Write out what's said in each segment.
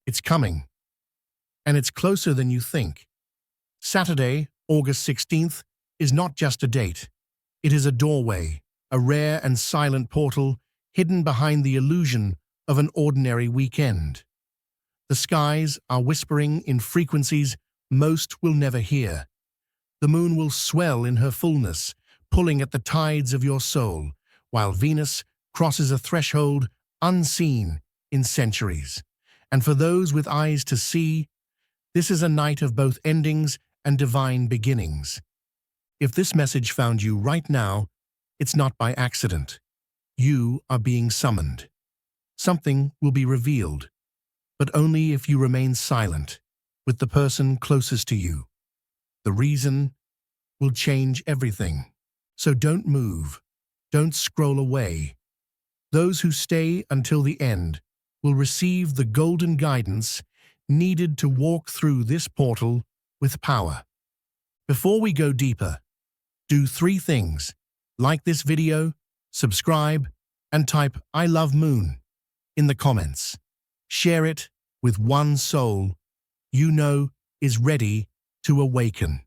It's coming, and it's closer than you think. Saturday, August 16th, is not just a date. It is a doorway, a rare and silent portal hidden behind the illusion of an ordinary weekend. The skies are whispering in frequencies most will never hear. The moon will swell in her fullness, pulling at the tides of your soul, while Venus crosses a threshold unseen in centuries. And for those with eyes to see, this is a night of both endings and divine beginnings. If this message found you right now, it's not by accident. You are being summoned. Something will be revealed, but only if you remain silent with the person closest to you. The reason will change everything. So don't move. Don't scroll away. Those who stay until the end will receive the golden guidance needed to walk through this portal with power. Before we go deeper, do 3 things. Like this video, subscribe, and type "I love Moon" in the comments. Share it with one soul you know is ready to awaken.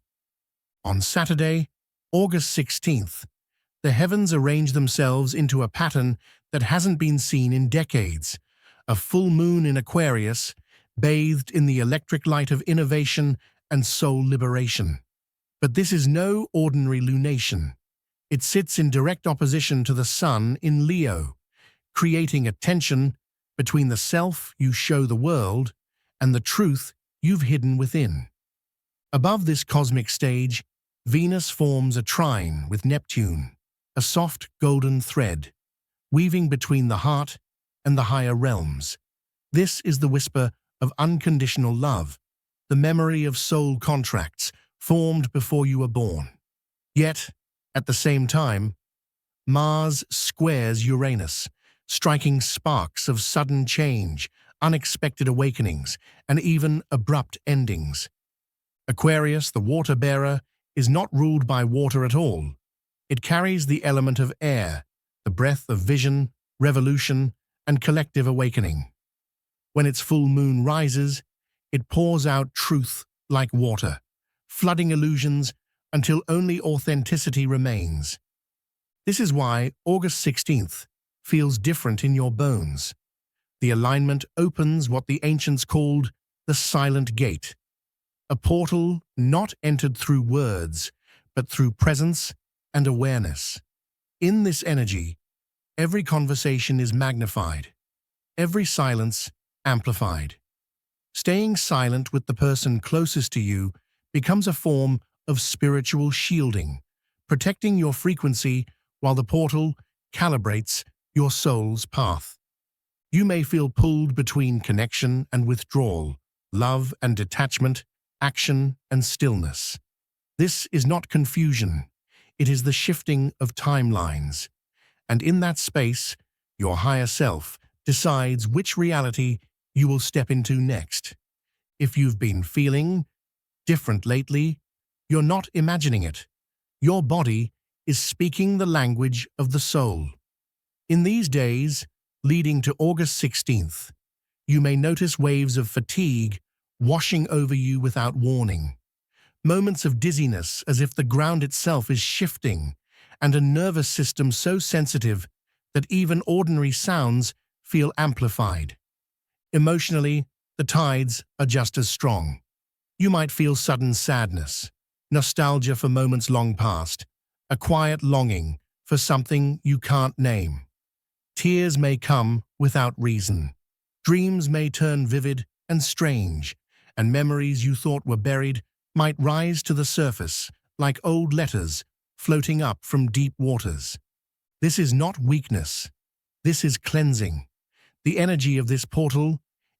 On Saturday, August 16th, the heavens arrange themselves into a pattern that hasn't been seen in decades. A full moon in Aquarius, bathed in the electric light of innovation and soul liberation. But this is no ordinary lunation. It sits in direct opposition to the sun in Leo, creating a tension between the self you show the world and the truth you've hidden within. Above this cosmic stage, Venus forms a trine with Neptune, a soft golden thread, weaving between the heart and the higher realms. This is the whisper of unconditional love, the memory of soul contracts formed before you were born. Yet, at the same time, Mars squares Uranus, striking sparks of sudden change, unexpected awakenings, and even abrupt endings. Aquarius, the water bearer, is not ruled by water at all. It carries the element of air, the breath of vision, revolution, and collective awakening. When its full moon rises, it pours out truth like water, flooding illusions until only authenticity remains. This is why August 16th feels different in your bones. The alignment opens what the ancients called the silent gate, a portal not entered through words, but through presence and awareness. In this energy, every conversation is magnified, every silence amplified. Staying silent with the person closest to you becomes a form of spiritual shielding, protecting your frequency while the portal calibrates your soul's path. You may feel pulled between connection and withdrawal, love and detachment, action and stillness. This is not confusion. It is the shifting of timelines. And in that space, your higher self decides which reality you will step into next. If you've been feeling different lately, you're not imagining it. Your body is speaking the language of the soul. In these days, leading to August 16th, you may notice waves of fatigue washing over you without warning. Moments of dizziness as if the ground itself is shifting, and a nervous system so sensitive that even ordinary sounds feel amplified. Emotionally, the tides are just as strong. You might feel sudden sadness, nostalgia for moments long past, a quiet longing for something you can't name. Tears may come without reason. Dreams may turn vivid and strange, and memories you thought were buried might rise to the surface like old letters floating up from deep waters. This is not weakness. This is cleansing. The energy of this portal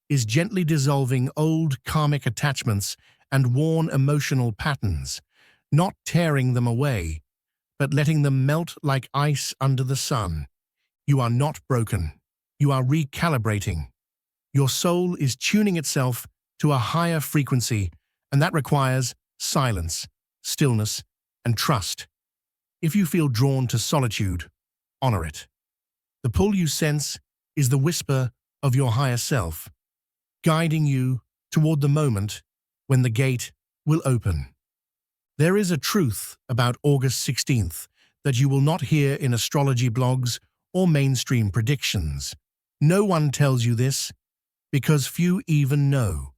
is gently dissolving old karmic attachments and worn emotional patterns, not tearing them away, but letting them melt like ice under the sun. You are not broken. You are recalibrating. Your soul is tuning itself to a higher frequency, and that requires silence, stillness, and trust. If you feel drawn to solitude, honor it. The pull you sense is the whisper of your higher self. guiding you toward the moment when the gate will open. There is a truth about August 16th that you will not hear in astrology blogs or mainstream predictions. No one tells you this because few even know,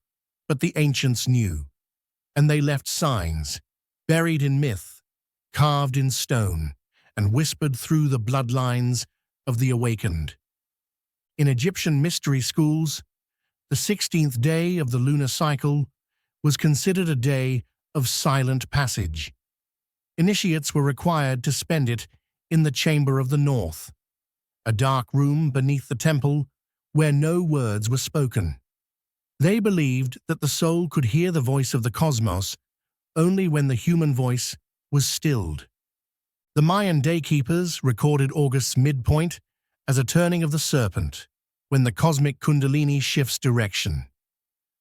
but the ancients knew, and they left signs, buried in myth, carved in stone, and whispered through the bloodlines of the awakened. In Egyptian mystery schools, the 16th day of the lunar cycle was considered a day of silent passage. Initiates were required to spend it in the Chamber of the North, a dark room beneath the temple where no words were spoken. They believed that the soul could hear the voice of the cosmos only when the human voice was stilled. The Mayan daykeepers recorded August's midpoint as a turning of the serpent, when the cosmic kundalini shifts direction.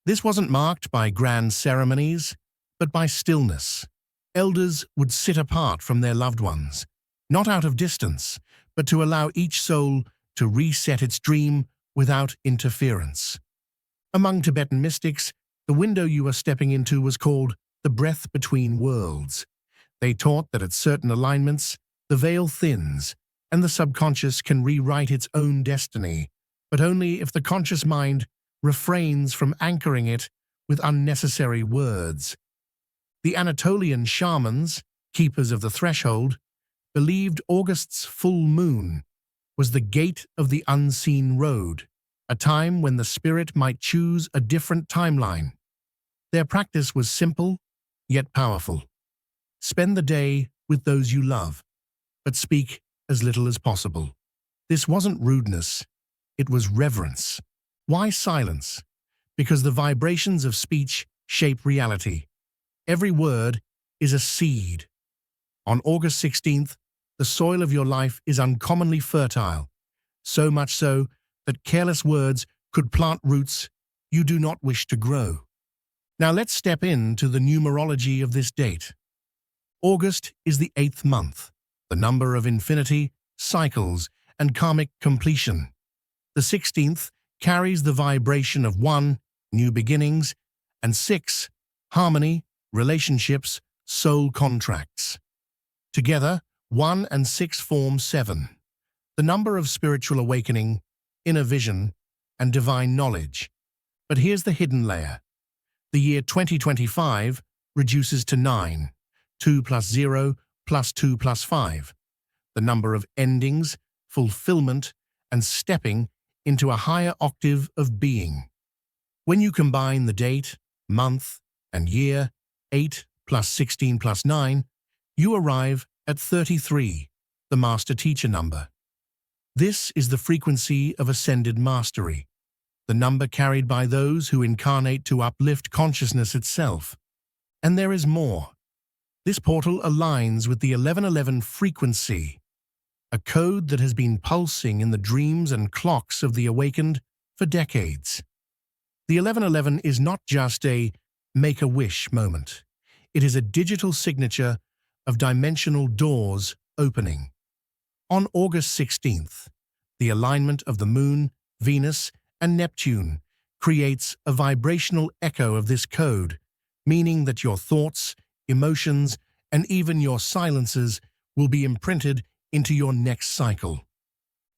This wasn't marked by grand ceremonies, but by stillness. Elders would sit apart from their loved ones, not out of distance, but to allow each soul to reset its dream without interference. Among Tibetan mystics, the window you are stepping into was called the breath between worlds. They taught that at certain alignments, the veil thins, and the subconscious can rewrite its own destiny, but only if the conscious mind refrains from anchoring it with unnecessary words. The Anatolian shamans, keepers of the threshold, believed August's full moon was the gate of the unseen road, a time when the spirit might choose a different timeline. Their practice was simple, yet powerful. Spend the day with those you love, but speak as little as possible. This wasn't rudeness, it was reverence. Why silence? Because the vibrations of speech shape reality. Every word is a seed. On August 16th, the soil of your life is uncommonly fertile, so much so that careless words could plant roots you do not wish to grow. Now let's step into the numerology of this date. August is the 8th month, the number of infinity, cycles, and karmic completion. The 16th carries the vibration of 1, new beginnings, and 6, harmony, relationships, soul contracts. Together, 1 and 6 form 7, the number of spiritual awakening, inner vision, and divine knowledge. But here's the hidden layer. The year 2025 reduces to 9, 2 plus 0 plus 2 plus 5, the number of endings, fulfillment, and stepping into a higher octave of being. When you combine the date, month, and year, 8 plus 16 plus 9, you arrive at 33, the master teacher number. This is the frequency of ascended mastery, the number carried by those who incarnate to uplift consciousness itself. And there is more. This portal aligns with the 1111 frequency, a code that has been pulsing in the dreams and clocks of the awakened for decades. The 1111 is not just a make-a-wish moment. It is a digital signature of dimensional doors opening. On August 16th, the alignment of the Moon, Venus, and Neptune creates a vibrational echo of this code, meaning that your thoughts, emotions, and even your silences will be imprinted into your next cycle.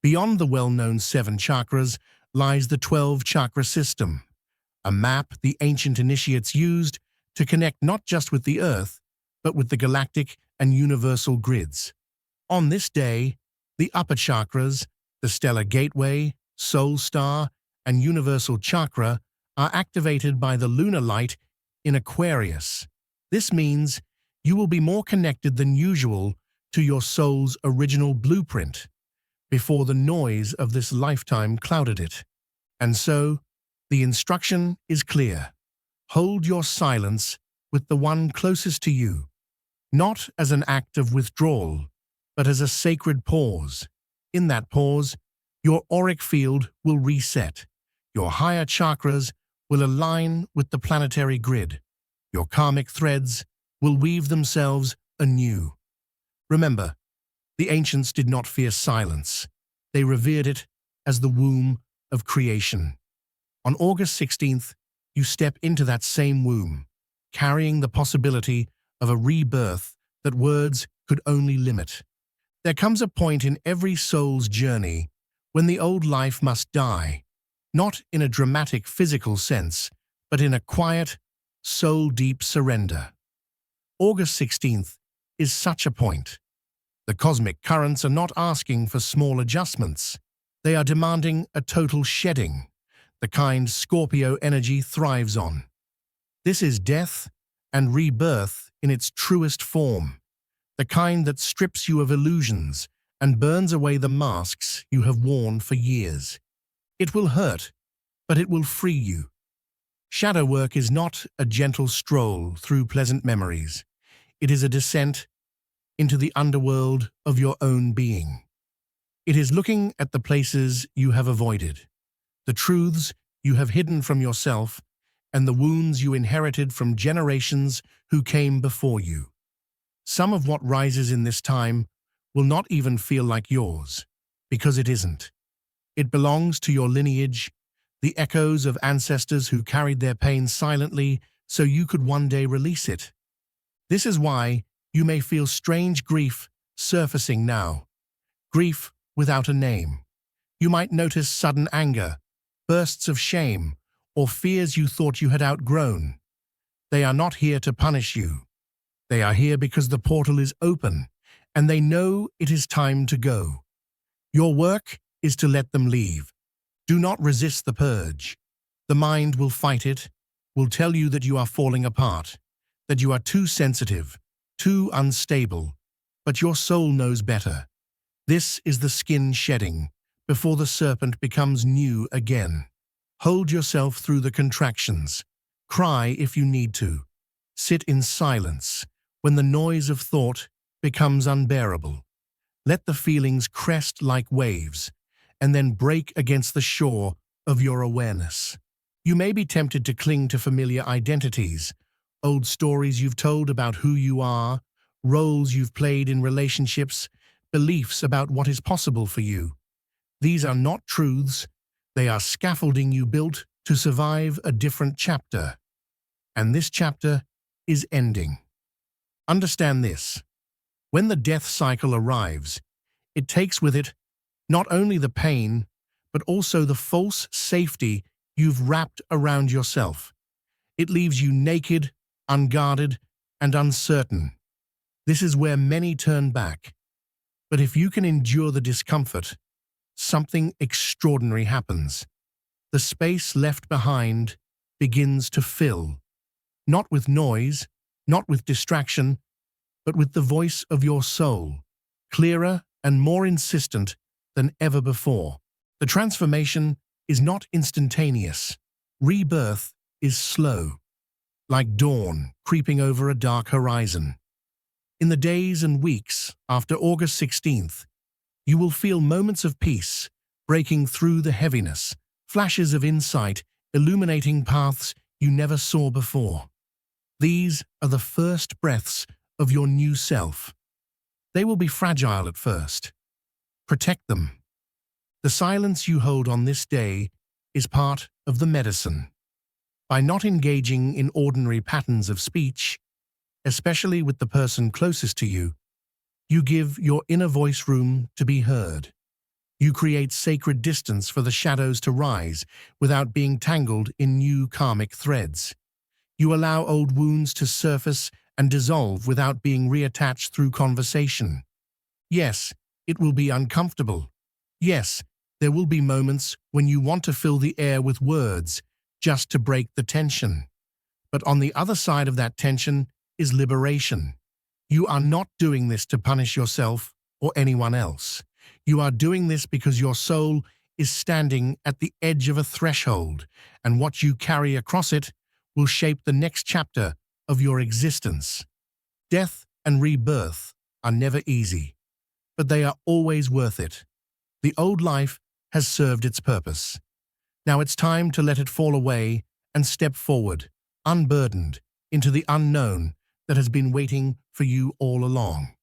Beyond the well-known 7 chakras lies the 12 chakra system, a map the ancient initiates used to connect not just with the Earth, but with the galactic and universal grids. On this day, the upper chakras, the stellar gateway, soul star, and universal chakra are activated by the lunar light in Aquarius. This means you will be more connected than usual to your soul's original blueprint before the noise of this lifetime clouded it. And so, the instruction is clear. Hold your silence with the one closest to you, not as an act of withdrawal, but as a sacred pause. In that pause, your auric field will reset. Your higher chakras will align with the planetary grid. Your karmic threads will weave themselves anew. Remember, the ancients did not fear silence. They revered it as the womb of creation. On August 16th, you step into that same womb, carrying the possibility of a rebirth that words could only limit. There comes a point in every soul's journey when the old life must die, not in a dramatic physical sense, but in a quiet, soul-deep surrender. August 16th is such a point. The cosmic currents are not asking for small adjustments. They are demanding a total shedding, the kind Scorpio energy thrives on. This is death and rebirth in its truest form, the kind that strips you of illusions and burns away the masks you have worn for years. It will hurt, but it will free you. Shadow work is not a gentle stroll through pleasant memories. It is a descent into the underworld of your own being. It is looking at the places you have avoided, the truths you have hidden from yourself, and the wounds you inherited from generations who came before you. Some of what rises in this time will not even feel like yours, because it isn't. It belongs to your lineage, the echoes of ancestors who carried their pain silently so you could one day release it. This is why you may feel strange grief surfacing now. Grief without a name. You might notice sudden anger, bursts of shame, or fears you thought you had outgrown. They are not here to punish you. They are here because the portal is open, and they know it is time to go. Your work is to let them leave. Do not resist the purge. The mind will fight it, will tell you that you are falling apart, that you are too sensitive, too unstable, but your soul knows better. This is the skin shedding, before the serpent becomes new again. Hold yourself through the contractions. Cry if you need to. Sit in silence when the noise of thought becomes unbearable. Let the feelings crest like waves, and then break against the shore of your awareness. You may be tempted to cling to familiar identities, old stories you've told about who you are, roles you've played in relationships, beliefs about what is possible for you. These are not truths, they are scaffolding you built to survive a different chapter. And this chapter is ending. Understand this. When the death cycle arrives, it takes with it not only the pain, but also the false safety you've wrapped around yourself. It leaves you naked, unguarded, and uncertain. This is where many turn back. But if you can endure the discomfort, something extraordinary happens. The space left behind begins to fill, not with noise, not with distraction, but with the voice of your soul, clearer and more insistent than ever before. The transformation is not instantaneous. Rebirth is slow, like dawn creeping over a dark horizon. In the days and weeks after August 16th, you will feel moments of peace breaking through the heaviness, flashes of insight illuminating paths you never saw before. These are the first breaths of your new self. They will be fragile at first. Protect them. The silence you hold on this day is part of the medicine. By not engaging in ordinary patterns of speech, especially with the person closest to you, you give your inner voice room to be heard. You create sacred distance for the shadows to rise without being tangled in new karmic threads. You allow old wounds to surface and dissolve without being reattached through conversation. Yes, it will be uncomfortable. Yes, there will be moments when you want to fill the air with words just to break the tension. But on the other side of that tension is liberation. You are not doing this to punish yourself or anyone else. You are doing this because your soul is standing at the edge of a threshold, and what you carry across it will shape the next chapter of your existence. Death and rebirth are never easy, but they are always worth it. The old life has served its purpose. Now it's time to let it fall away and step forward, unburdened, into the unknown that has been waiting for you all along.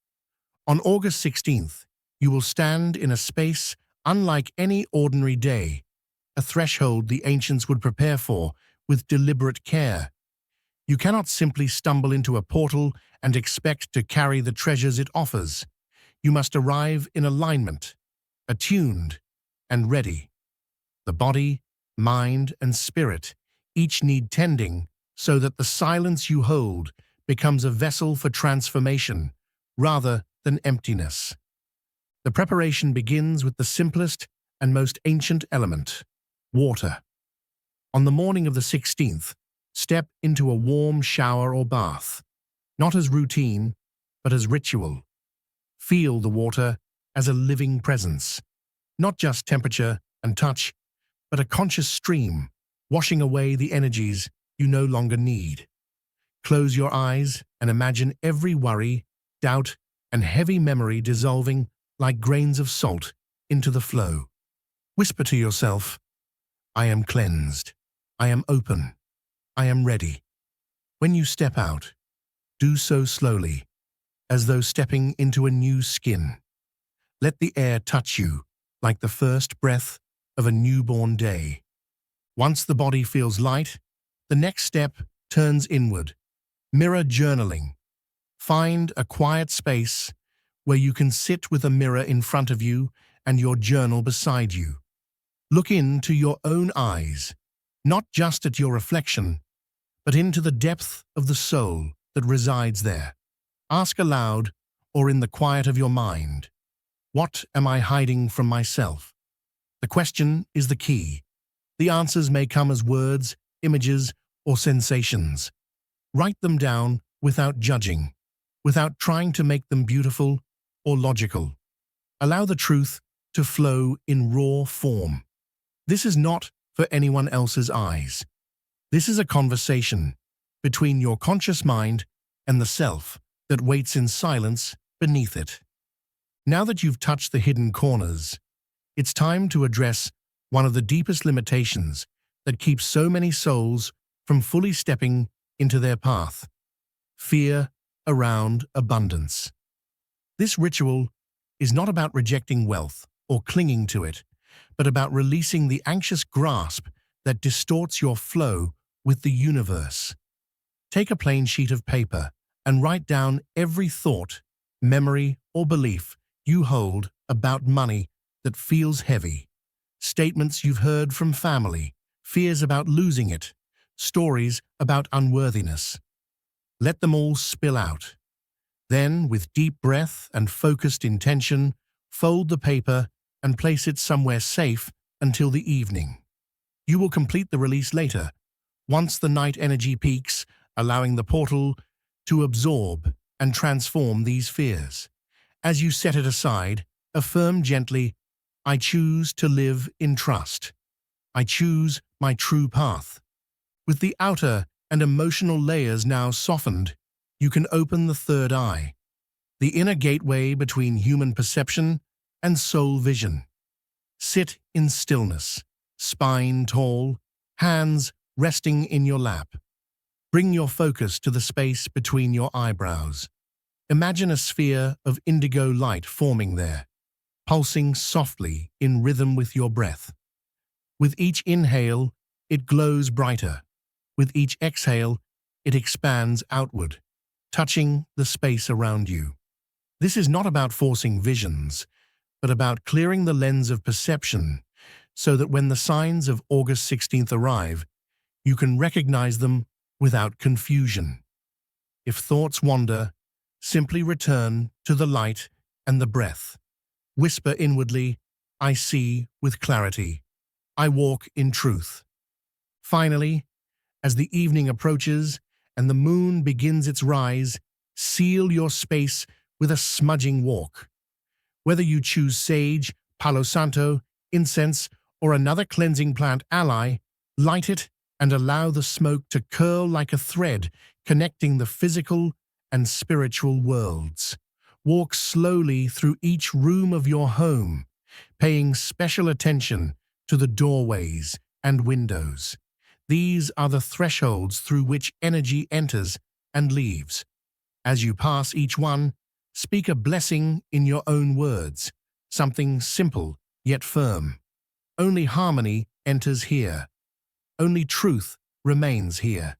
On August 16th, you will stand in a space unlike any ordinary day, a threshold the ancients would prepare for with deliberate care. You cannot simply stumble into a portal and expect to carry the treasures it offers. You must arrive in alignment, attuned, and ready. The body, mind, and spirit each need tending so that the silence you hold becomes a vessel for transformation rather than emptiness. The preparation begins with the simplest and most ancient element, water. On the morning of the 16th, step into a warm shower or bath, not as routine, but as ritual. Feel the water as a living presence, not just temperature and touch, but a conscious stream, washing away the energies you no longer need. Close your eyes and imagine every worry, doubt, and heavy memory dissolving like grains of salt into the flow. Whisper to yourself, I am cleansed, I am open, I am ready. When you step out, do so slowly, as though stepping into a new skin. Let the air touch you like the first breath of a newborn day. Once the body feels light, the next step turns inward. Mirror journaling. Find a quiet space where you can sit with a mirror in front of you and your journal beside you. Look into your own eyes, not just at your reflection, but into the depth of the soul that resides there. Ask aloud or in the quiet of your mind, what am I hiding from myself? The question is the key. The answers may come as words, images, or sensations. Write them down without judging, without trying to make them beautiful or logical. Allow the truth to flow in raw form. This is not for anyone else's eyes. This is a conversation between your conscious mind and the self that waits in silence beneath it. Now that you've touched the hidden corners, it's time to address one of the deepest limitations that keeps so many souls from fully stepping into their path: fear around abundance. This ritual is not about rejecting wealth or clinging to it, but about releasing the anxious grasp that distorts your flow with the universe. Take a plain sheet of paper and write down every thought, memory, or belief you hold about money that feels heavy. Statements you've heard from family, fears about losing it, stories about unworthiness. Let them all spill out. Then, with deep breath and focused intention, fold the paper and place it somewhere safe until the evening. You will complete the release later, once the night energy peaks, allowing the portal to absorb and transform these fears. As you set it aside, affirm gently, I choose to live in trust. I choose my true path. With the outer and emotional layers now softened, you can open the third eye, the inner gateway between human perception and soul vision. Sit in stillness, spine tall, hands resting in your lap. Bring your focus to the space between your eyebrows. Imagine a sphere of indigo light forming there, pulsing softly in rhythm with your breath. With each inhale, it glows brighter. With each exhale, it expands outward, touching the space around you. This is not about forcing visions, but about clearing the lens of perception so that when the signs of August 16th arrive, you can recognize them without confusion. If thoughts wander, simply return to the light and the breath. Whisper inwardly, I see with clarity. I walk in truth. Finally, as the evening approaches and the moon begins its rise, seal your space with a smudging walk. Whether you choose sage, palo santo, incense, or another cleansing plant ally, light it and allow the smoke to curl like a thread connecting the physical and spiritual worlds. Walk slowly through each room of your home, paying special attention to the doorways and windows. These are the thresholds through which energy enters and leaves. As you pass each one, speak a blessing in your own words, something simple yet firm. Only harmony enters here. Only truth remains here.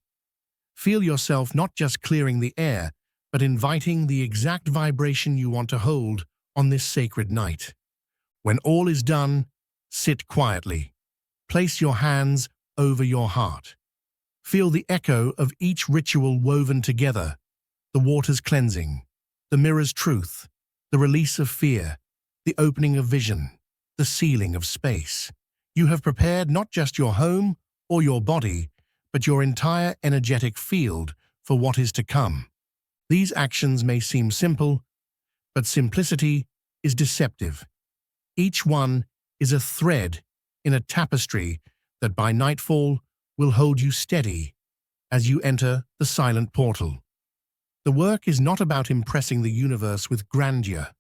Feel yourself not just clearing the air, but inviting the exact vibration you want to hold on this sacred night. When all is done, sit quietly. Place your hands over your heart. Feel the echo of each ritual woven together, the water's cleansing, the mirror's truth, the release of fear, the opening of vision, the sealing of space. You have prepared not just your home or your body, but your entire energetic field for what is to come. These actions may seem simple, but simplicity is deceptive. Each one is a thread in a tapestry that by nightfall will hold you steady as you enter the silent portal. The work is not about impressing the universe with grandeur.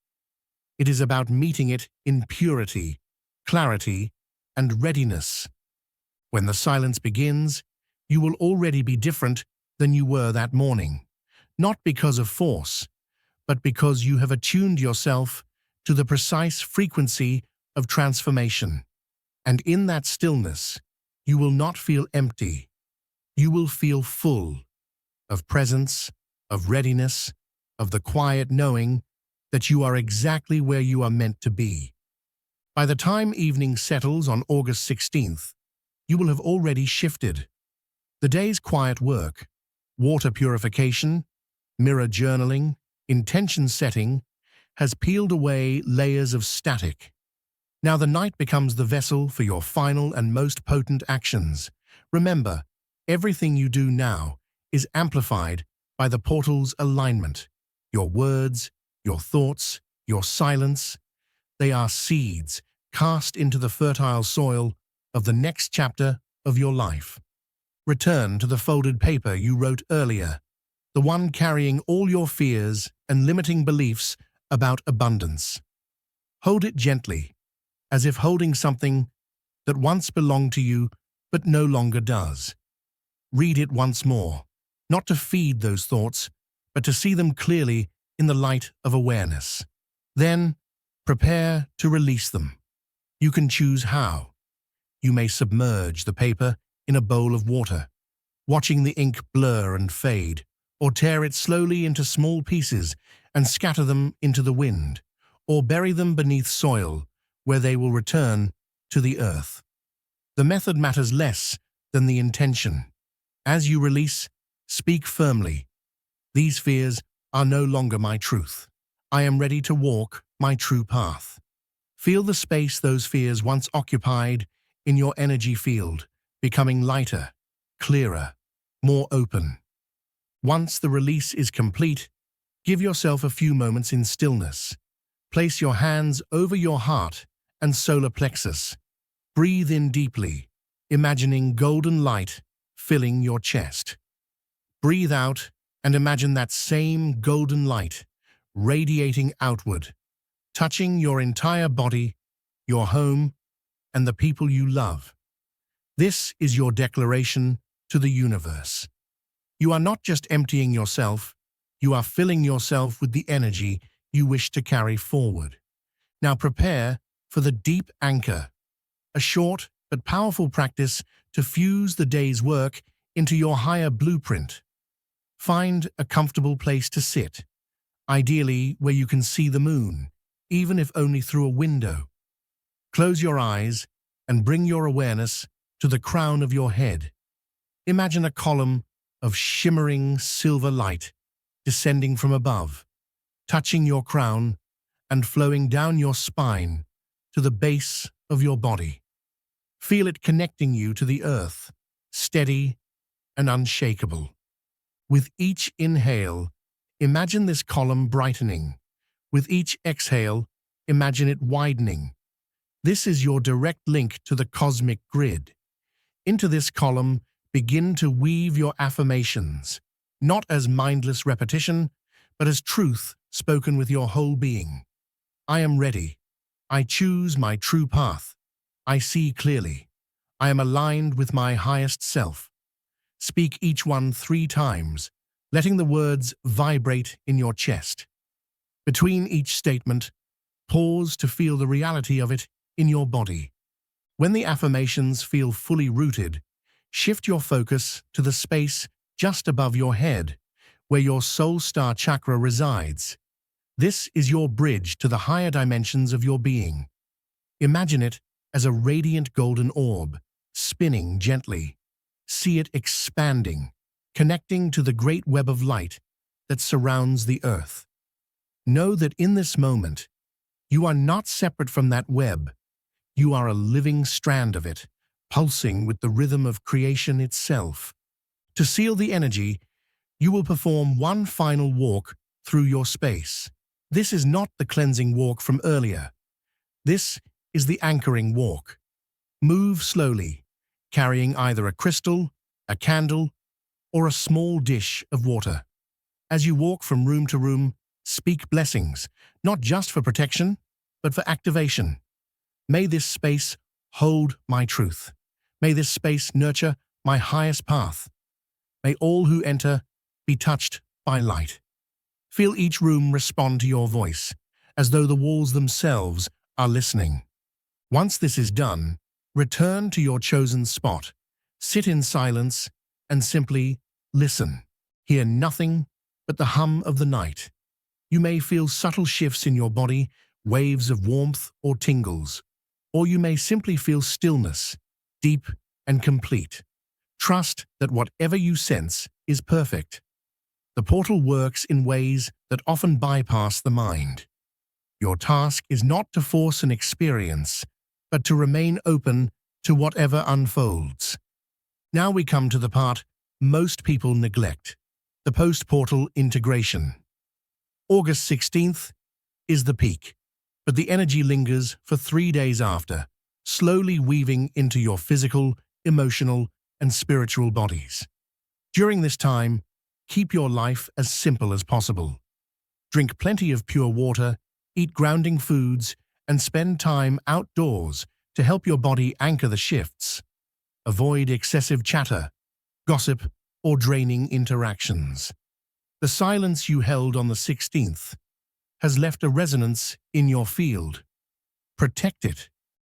It is about meeting it in purity, clarity, and readiness. When the silence begins, you will already be different than you were that morning, not because of force, but because you have attuned yourself to the precise frequency of transformation. And in that stillness, you will not feel empty. You will feel full of presence, of readiness, of the quiet knowing that you are exactly where you are meant to be. By the time evening settles on August 16th, you will have already shifted. The day's quiet work, water purification, mirror journaling, intention setting, has peeled away layers of static. Now the night becomes the vessel for your final and most potent actions. Remember, everything you do now is amplified by the portal's alignment. Your words, your thoughts, your silence, they are seeds cast into the fertile soil of the next chapter of your life. Return to the folded paper you wrote earlier, the one carrying all your fears and limiting beliefs about abundance. Hold it gently, as if holding something that once belonged to you but no longer does. Read it once more, not to feed those thoughts, but to see them clearly in the light of awareness. Then, prepare to release them. You can choose how. You may submerge the paper in a bowl of water, watching the ink blur and fade, or tear it slowly into small pieces and scatter them into the wind, or bury them beneath soil where they will return to the earth. The method matters less than the intention. As you release, speak firmly. These fears are no longer my truth. I am ready to walk my true path. Feel the space those fears once occupied in your energy field, becoming lighter, clearer, more open. Once the release is complete, give yourself a few moments in stillness. Place your hands over your heart and solar plexus. Breathe in deeply, imagining golden light filling your chest. Breathe out and imagine that same golden light radiating outward, touching your entire body, your home, and the people you love. This is your declaration to the universe. You are not just emptying yourself, you are filling yourself with the energy you wish to carry forward. Now prepare for the deep anchor, a short but powerful practice to fuse the day's work into your higher blueprint. Find a comfortable place to sit, ideally where you can see the moon, even if only through a window. Close your eyes and bring your awareness to the crown of your head. Imagine a column of shimmering silver light descending from above, touching your crown and flowing down your spine to the base of your body. Feel it connecting you to the earth, steady and unshakable. With each inhale, imagine this column brightening. With each exhale, imagine it widening. This is your direct link to the cosmic grid. Into this column, begin to weave your affirmations, not as mindless repetition, but as truth spoken with your whole being. I am ready. I choose my true path. I see clearly. I am aligned with my highest self. Speak each one 3 times, letting the words vibrate in your chest. Between each statement, pause to feel the reality of it in your body. When the affirmations feel fully rooted, shift your focus to the space just above your head, where your soul star chakra resides. This is your bridge to the higher dimensions of your being. Imagine it as a radiant golden orb, spinning gently. See it expanding, connecting to the great web of light that surrounds the earth. Know that in this moment, you are not separate from that web. You are a living strand of it, pulsing with the rhythm of creation itself. To seal the energy, you will perform one final walk through your space. This is not the cleansing walk from earlier. This is the anchoring walk. Move slowly, carrying either a crystal, a candle, or a small dish of water. As you walk from room to room, speak blessings, not just for protection, but for activation. May this space hold my truth. May this space nurture my highest path. May all who enter be touched by light. Feel each room respond to your voice, as though the walls themselves are listening. Once this is done, return to your chosen spot, sit in silence, and simply listen. Hear nothing but the hum of the night. You may feel subtle shifts in your body, waves of warmth or tingles, or you may simply feel stillness, deep and complete. Trust that whatever you sense is perfect. The portal works in ways that often bypass the mind. Your task is not to force an experience, but to remain open to whatever unfolds. Now we come to the part most people neglect, the post-portal integration. August 16th is the peak, but the energy lingers for 3 days after, slowly weaving into your physical, emotional, and spiritual bodies. During this time, keep your life as simple as possible. Drink plenty of pure water, eat grounding foods, and spend time outdoors to help your body anchor the shifts. Avoid excessive chatter, gossip, or draining interactions. The silence you held on the 16th has left a resonance in your field. Protect it.